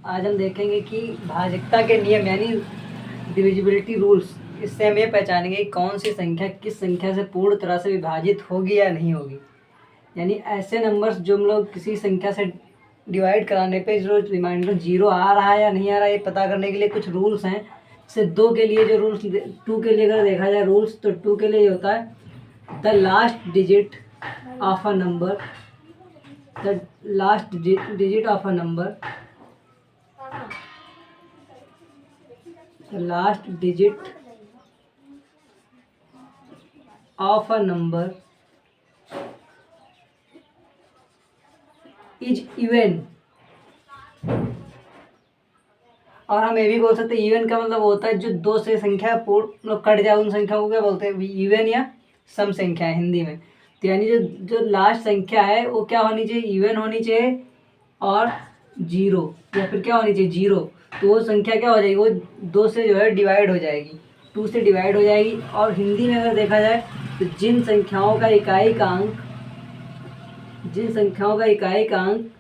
आज हम देखेंगे कि भाजकता के नियम यानी डिविजिबिलिटी रूल्स। इससे हम ये पहचानेंगे कि कौन सी संख्या किस संख्या से पूर्ण तरह से विभाजित होगी या नहीं होगी। यानी ऐसे नंबर्स जो हम लोग किसी संख्या से डिवाइड कराने पे जो रिमाइंडर जीरो आ रहा है या नहीं आ रहा है, ये पता करने के लिए कुछ रूल्स हैं। जैसे दो के लिए जो रूल्स, टू के लिए अगर देखा जाए रूल्स, तो टू के लिए होता है the last digit of a number, the last digit of a number, the last digit of a number is even। और हम ये भी बोल सकते हैं इवन का मतलब होता है जो दो से संख्या पूर्ण कट जाए, उन संख्याओं को क्या बोलते हैं, इवन या सम संख्या है हिंदी में। तो यानी जो जो लास्ट संख्या है वो क्या होनी चाहिए, इवन होनी चाहिए और जीरो, या फिर क्या होनी चाहिए, जीरो। तो वो संख्या क्या हो जाएगी, वो दो से जो है डिवाइड हो जाएगी, टू से डिवाइड हो जाएगी। और हिंदी में अगर देखा जाए तो जिन संख्याओं का इकाई का अंक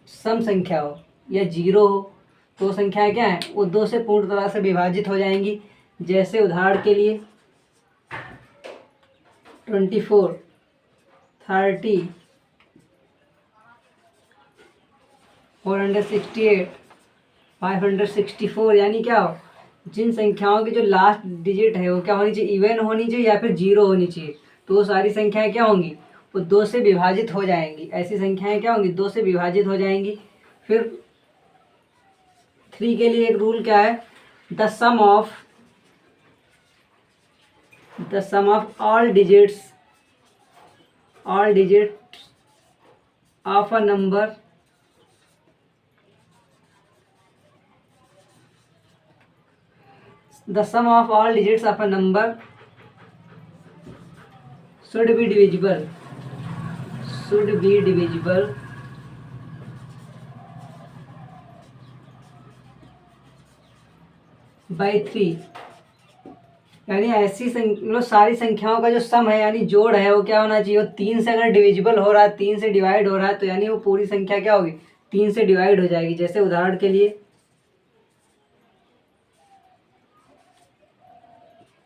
सम संख्या हो या जीरो हो, तो संख्याएं क्या है, वो दो से पूर्ण तरह से विभाजित हो जाएंगी। जैसे उदाहरण के लिए 24, 30, 468, 564। यानी क्या हो, जिन संख्याओं की जो लास्ट डिजिट है वो क्या होनी चाहिए, इवन होनी चाहिए या फिर जीरो होनी चाहिए। तो वो सारी संख्याएं क्या होंगी, वो दो से विभाजित हो जाएंगी। ऐसी संख्याएं क्या होंगी, दो से विभाजित हो जाएंगी। फिर 3 के लिए एक रूल क्या है, the sum of all digits of a number the sum of all digits of a number should be divisible by 3। यानी ऐसी मतलब सारी संख्याओं का जो सम है यानी जोड़ है वो क्या होना चाहिए, वो 3 से अगर डिविजिबल हो रहा है, 3 से डिवाइड हो रहा है, तो यानी वो पूरी संख्या क्या होगी, 3 से डिवाइड हो जाएगी। जैसे उदाहरण के लिए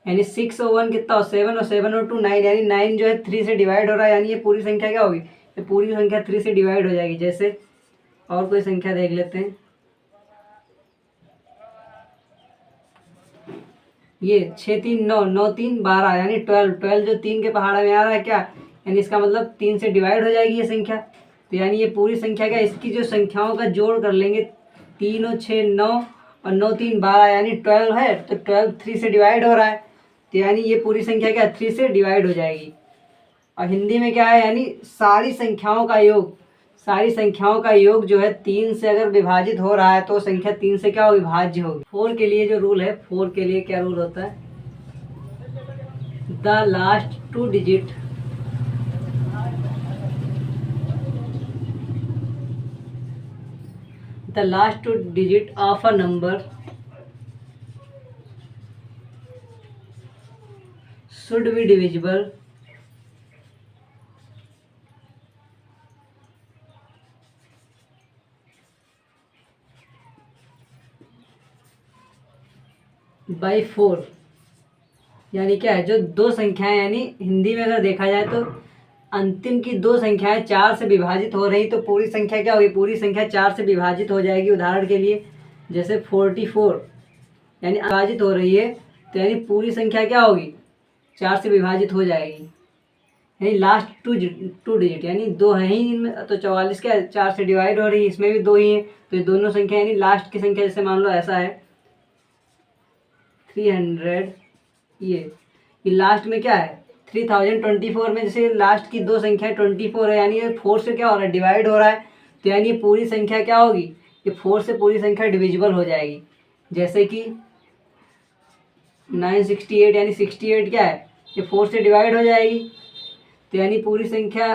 यानी 6 और 1 कितना हो, 7, और 7 और 2 9, यानी 9 जो है 3 से डिवाइड हो रहा है, यानी ये पूरी संख्या क्या होगी, ये पूरी संख्या 3 से डिवाइड हो जाएगी। जैसे और कोई संख्या देख लेते हैं, ये 6 3 9, 9 3 12, यानी 12 जो 3 के पहाड़ा में आ रहा है क्या, यानी इसका मतलब 3 से डिवाइड हो जाएगी ये संख्या। तो यानी ये पूरी संख्या क्या, इसकी जो संख्याओं का जोड़ कर लेंगे, 3 और 6 9 और 9 3 12, यानी 12 है, तो 12 3 से डिवाइड हो रहा है, तो यानी ये पूरी संख्या क्या 3 से डिवाइड हो जाएगी। और हिंदी में क्या है, यानी सारी संख्याओं का योग जो है 3 से अगर विभाजित हो रहा है तो संख्या 3 से क्या होगी, भाज्य होगी। 4 के लिए जो रूल है, 4 के लिए क्या रूल होता है, the last two digit of a number should be divisible by 4। यानी क्या है, जो दो संख्याएं, यानी हिंदी में अगर देखा जाए तो अंतिम की दो संख्याएं 4 से विभाजित हो रही, तो पूरी संख्या क्या होगी, पूरी संख्या 4 से विभाजित हो जाएगी। उदाहरण के लिए जैसे 44 यानी विभाजित हो रही है, तो यानी पूरी संख्या क्या होगी, 4 से विभाजित हो जाएगी। यानी लास्ट टू डिजिट यानी दो है ही इनमें, तो 44 क्या 4 से डिवाइड हो रही है, इसमें भी दो ही है, तो ये दोनों संख्या यानी लास्ट की संख्या, जैसे मान लो ऐसा है 300, ये लास्ट में क्या है 3024 में, जैसे लास्ट की दो संख्या 24 है, यानी ये 4 से क्या हो रहा है, डिवाइड हो रहा है, तो यानी पूरी संख्या क्या होगी, ये 4 से पूरी संख्या डिविजिबल हो जाएगी। जैसे कि 968 यानी 68 क्या है, ये 4 से डिवाइड हो जाएगी, तो यानी पूरी संख्या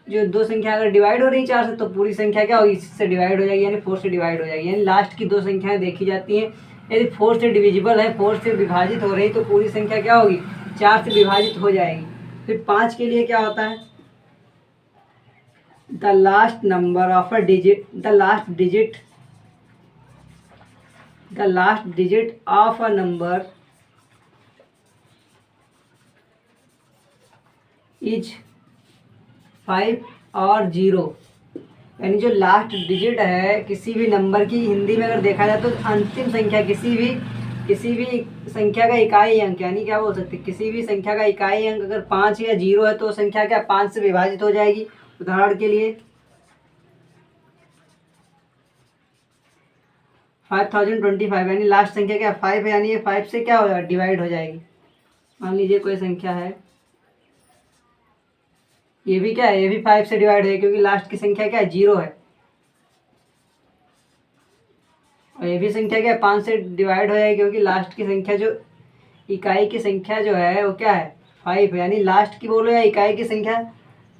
जो दो संख्या अगर डिवाइड हो रही 4 से, तो पूरी संख्या क्या होगी, इससे डिवाइड हो जाएगी, यानी 4 से डिवाइड हो जाएगी। यानी लास्ट की दो संख्याएं देखी जाती हैं, यदि 4 से डिविजिबल है, 4 से विभाजित हो रही, तो पूरी संख्या क्या होगी, 4 से विभाजित हो जाएगी। फिर 5 के लिए क्या होता है, the last digit the last digit of a number is 5 और 0। यानी जो लास्ट डिजिट है किसी भी नंबर की, हिंदी में अगर देखा जाए तो अंतिम संख्या, किसी भी संख्या का इकाई अंक, यानी क्या बोल सकते हैं, किसी भी संख्या का इकाई अंक अगर 5 या 0 है तो संख्या क्या 5 से विभाजित हो जाएगी। उदाहरण के लिए 5025, यानी लास्ट संख्या क्या 5 है, यानी ये 5 से क्या हो जाएगा डिवाइड हो जाएगी। मान लीजिए कोई संख्या है, ये भी क्या है, ये भी 5 से डिवाइड है क्योंकि लास्ट की संख्या क्या है 0 है। और ये भी संख्या क्या है 5 से डिवाइड हो जाएगी क्योंकि लास्ट की संख्या, जो इकाई की संख्या जो है वो क्या है 5 है। यानी लास्ट की बोलो या इकाई की संख्या,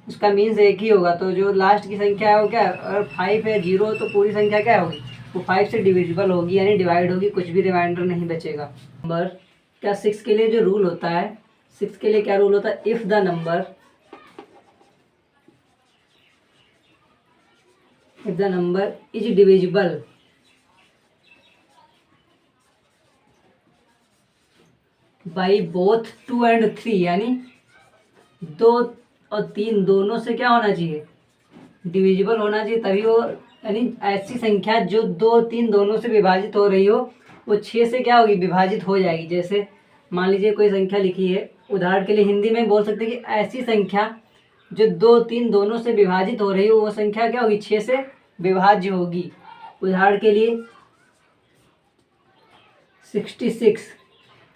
उसका मीन्स एक ही होगा। तो जो लास्ट की संख्या है वो क्या है, अगर 5 है 0 हो तो पूरी संख्या क्या होगी, वो 5 से डिविजिबल होगी, यानी डिवाइड होगी, कुछ भी रिमाइंडर नहीं बचेगा। नंबर क्या 6 के लिए जो रूल होता है, 6 के लिए क्या रूल होता है, if the number is divisible by both 2 and 3, यानी 2 और 3 दोनों से क्या होना चाहिए, डिविजिबल होना चाहिए, तभी वो, यानी ऐसी संख्या जो 2 3 दोनों से विभाजित हो रही हो वो 6 से क्या होगी विभाजित हो जाएगी। जैसे मान लीजिए कोई संख्या लिखी है, उदाहरण के लिए हिंदी में बोल सकते हैं कि ऐसी संख्या जो 2 3 दोनों से विभाजित हो रही हो वो संख्या क्या होगी 6 से विभाज्य होगी। उदाहरण के लिए 66,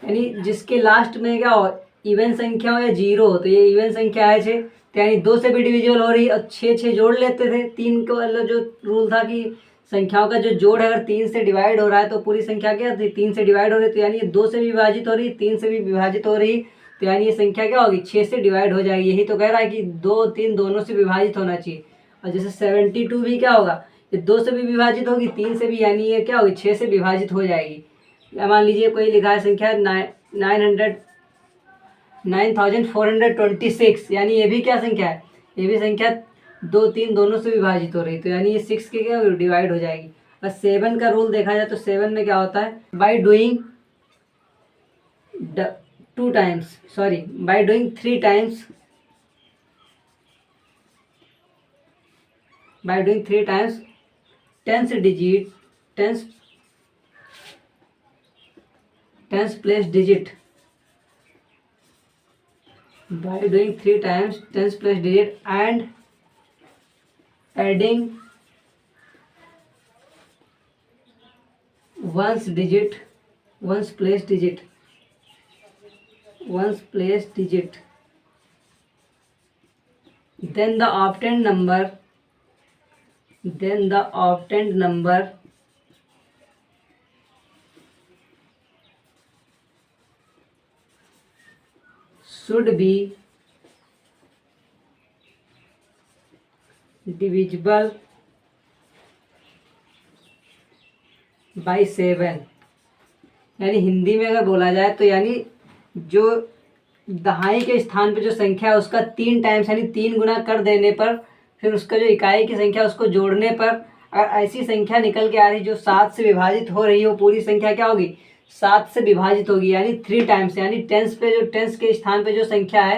यानी जिसके लास्ट में क्या हो इवन संख्या हो या 0 हो, तो ये इवन संख्या है 6, तो यानी 2 से भी डिविजिबल हो रही है। और 6 जोड़ लेते थे, 3 को मतलब जो रूल था कि संख्याओं का जो जोड़ है अगर 3 से डिवाइड हो रहा है तो पूरी संख्या क्या थी 3 से डिवाइड हो रही है, तो यानी ये 2 से भी विभाजित हो रही, 3 से भी विभाजित हो रही, तो यानी ये संख्या क्या होगी 6 से डिवाइड हो जाएगी। यही तो कह रहा है कि 2 3 दोनों से विभाजित होना चाहिए। और जैसे 72 भी क्या होगा, ये 2 से भी विभाजित होगी, 3 से भी, यानी ये क्या होगी 6 से विभाजित हो जाएगी। मान लीजिए कोई लिखा है संख्या 9426, यानी ये भी क्या संख्या है, ये भी संख्या 2 3 दोनों से विभाजित हो रही, तो यानी ये 6 के क्या डिवाइड हो जाएगी। और 7 का रूल देखा जाए तो 7 में क्या होता है, by doing 3 times tens place digit, by doing 3 times tens place digit and adding ones place digit, then the obtained number should be divisible by 7। यानी हिंदी में अगर बोला जाए तो यानी जो दहाई के स्थान पे जो संख्या है उसका 3 टाइम्स यानी 3 गुना कर देने पर, फिर उसका जो इकाई की संख्या उसको जोड़ने पर अगर ऐसी संख्या निकल के आ रही जो 7 से विभाजित हो रही हो, पूरी संख्या क्या होगी 7 से विभाजित होगी, यानी 3 टाइम्स, यानी टेंस के स्थान पे जो संख्या है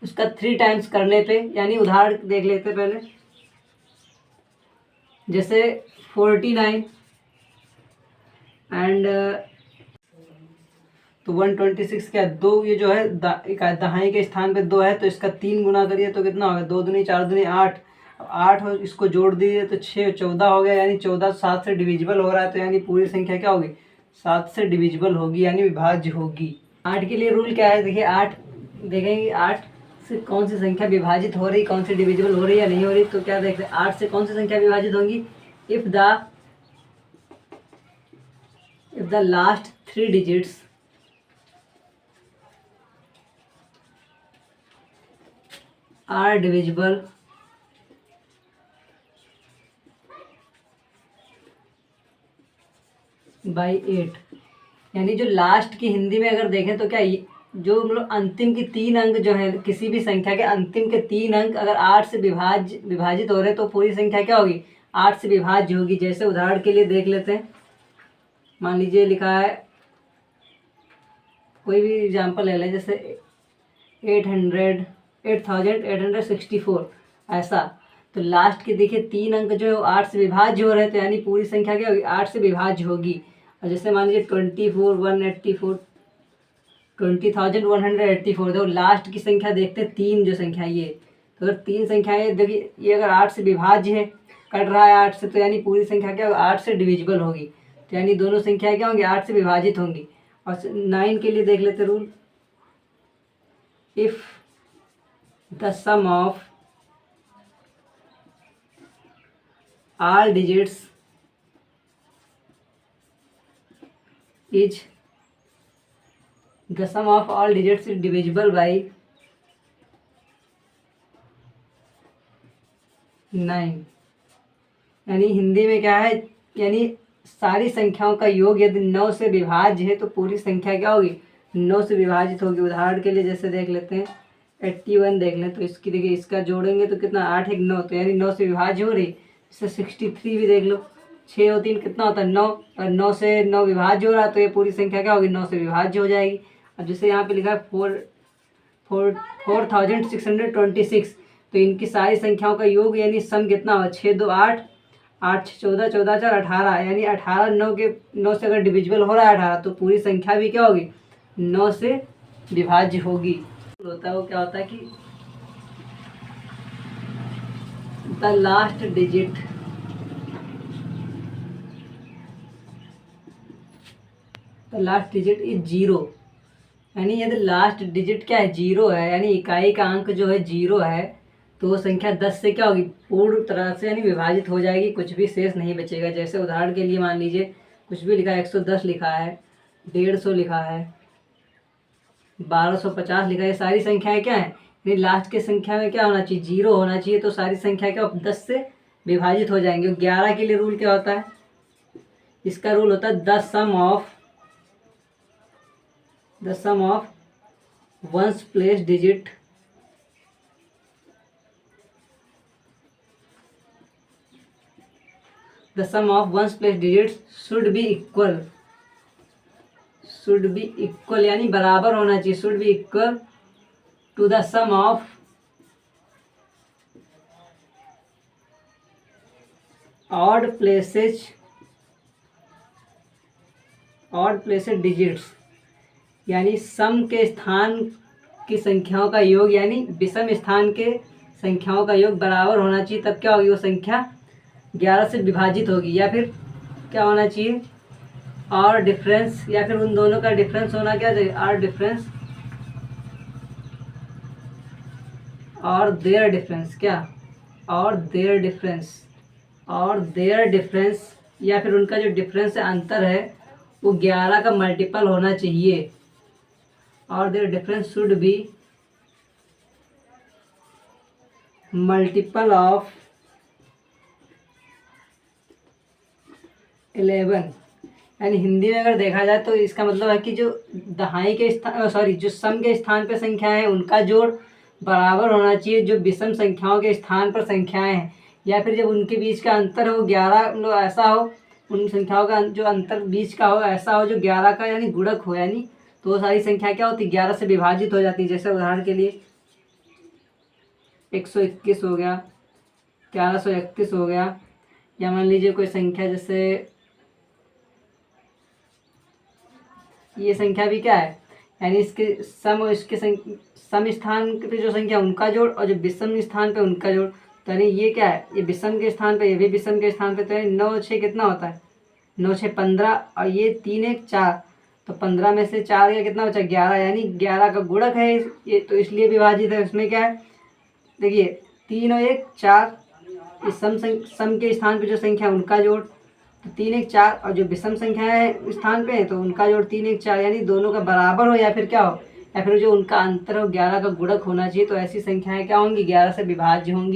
उसका 3 टाइम्स करने पे। यानी उदाहरण देख लेते पहले, जैसे 49 एंड तो 126 क्या 2, ये जो है दहाई के स्थान पे 2 है तो इसका 3 गुना करिए तो कितना होगा 2 दूनी 4 दूनी 8, 8 और इसको जोड़ दीजिए तो 6 14 हो गया, यानी 14 7 से डिविजिबल हो रहा है, तो यानी पूरी संख्या क्या होगी 7 से डिविजिबल होगी यानी विभाज्य होगी। 8 के लिए रूल क्या है, देखिए 8 देखेंगे 8 से कौन सी संख्या विभाजित हो रही, कौन सी डिविजिबल हो रही या नहीं हो रही, तो क्या देखते हैं 8 से कौन सी संख्या विभाजित होंगी, if the last 3 digits are divisible by 8। यानी जो लास्ट की हिंदी में अगर देखें तो क्या जो मतलब अंतिम की 3 अंक जो है किसी भी संख्या के अंतिम के 3 अंक अगर 8 से विभाजित हो रहे तो पूरी संख्या क्या होगी 8 से विभाज्य होगी। जैसे उदाहरण के लिए देख लेते हैं मान लीजिए लिखा है, कोई भी एग्जाम्पल ले लें, जैसे 8864 ऐसा। तो लास्ट के देखिए 3 अंक जो है वो 8 से विभाज्य हो रहे हैं, तो यानी पूरी संख्या क्या होगी, 8 से विभाज्य होगी। और जैसे मान लीजिए 24,184, 20,184, देखो लास्ट की संख्या देखते हैं 3 जो संख्या ये, तो अगर 3 संख्याएं देखिए, ये अगर 8 से विभाज्य है, कट रहा है 8 से, तो यानी पूरी संख्या क्या होगी, 8 से डिविजिबल होगी। तो यानी दोनों संख्याएं क्या होंगी, 8 से विभाजित होंगी। और 9 के लिए देख लेते rule, if the sum of all digits is the sum of all digits is divisible by 9। यानी हिंदी में क्या है, यानी सारी संख्याओं का योग यदि 9 से विभाज्य है तो पूरी संख्या क्या होगी, 9 से विभाजित होगी। उदाहरण के लिए जैसे देख लेते हैं 81 देख लें, तो इसकी देखिए, इसका जोड़ेंगे तो कितना, 8 1 9, तो यानी 9 से विभाज्य हो रही। इससे 63 भी देख लो, 6 और 3 कितना होता है 9, और 9 से 9 विभाज्य हो रहा, तो ये पूरी संख्या क्या होगी, 9 से विभाज्य हो जाएगी। अब जैसे यहाँ पे लिखा है 4626, तो इनकी सारी संख्याओं का योग यानी सम कितना होगा, 6 2 8, 8 6 14, 14 4 18, यानी 18 9 से अगर डिविजिबल हो रहा है 18, तो पूरी संख्या भी क्या होगी, 9 से विभाज्य होगी। होता है वो क्या होता है कि द लास्ट डिजिट इज 0। यानी यदि लास्ट डिजिट क्या है, 0 है, यानी इकाई का अंक जो है 0 है, तो वो संख्या 10 से क्या होगी, पूर्ण तरह से यानी विभाजित हो जाएगी, कुछ भी शेष नहीं बचेगा। जैसे उदाहरण के लिए मान लीजिए कुछ भी लिखा है, 110 लिखा है, 150 लिखा है, 1250 लिखा है, ये सारी संख्याएं क्या है, यानी लास्ट के संख्या में क्या होना चाहिए, 0 होना चाहिए, तो सारी संख्या क्या 10 से विभाजित हो जाएंगे। 11 के लिए रूल क्या होता है, इसका रूल होता है the sum of once place digit should be equal, यानी बराबर होना चाहिए, should be equal to the sum of odd places digits, यानी सम के स्थान की संख्याओं का योग यानी विषम स्थान के संख्याओं का योग बराबर होना चाहिए, तब क्या होगी, वो संख्या 11 से विभाजित होगी। या फिर क्या होना चाहिए, और डिफरेंस, या फिर उन दोनों का डिफरेंस होना क्या चाहिए, और डिफरेंस और देयर डिफरेंस, क्या, और देयर डिफरेंस, या फिर उनका जो डिफरेंस है, अंतर है, वो 11 का मल्टीपल होना चाहिए, और their difference should be multiple of 11। यानी हिंदी में अगर देखा जाए तो इसका मतलब है कि जो दहाई के स्थान जो सम के स्थान पर संख्या है उनका जोड़ बराबर होना चाहिए जो विषम संख्याओं के स्थान पर संख्याएं हैं, या फिर जब उनके बीच का अंतर हो 11, मतलब ऐसा हो, उन संख्याओं का जो अंतर बीच का हो ऐसा हो जो 11 का यानी गुणक हो, यानी तो वो सारी संख्या क्या होती है, 11 से विभाजित हो जाती है। जैसे उदाहरण के लिए 121 हो गया, 1131 हो गया, या मान लीजिए कोई संख्या, जैसे ये संख्या भी क्या है, यानी इसके सम और इसके सम स्थान पे जो संख्या उनका जोड़ और जो विषम स्थान पे उनका जोड़, तो यानी ये क्या है, ये विषम के स्थान पे, ये भी विषम के स्थान पे, तो यानी 9 6 कितना होता है, 9 6 15, और ये 3 1 4, तो 15 में से 4 या कितना बचा, 11, यानी 11 का गुणक है ये, तो इसलिए विभाजित है। उसमें क्या है, देखिए 3 और 1 4, इस सम के स्थान पे जो संख्या उनका जोड़, तो 3 1 4, और जो विषम संख्या है स्थान पे तो उनका जोड़ 3 1 4, यानी दोनों का बराबर हो, या फिर क्या हो, या फिर जो उनका अंतर हो 11 का गुणक होना चाहिए। तो ऐसी संख्याएं क्या होंगी, 11 से विभाज्य होंगी।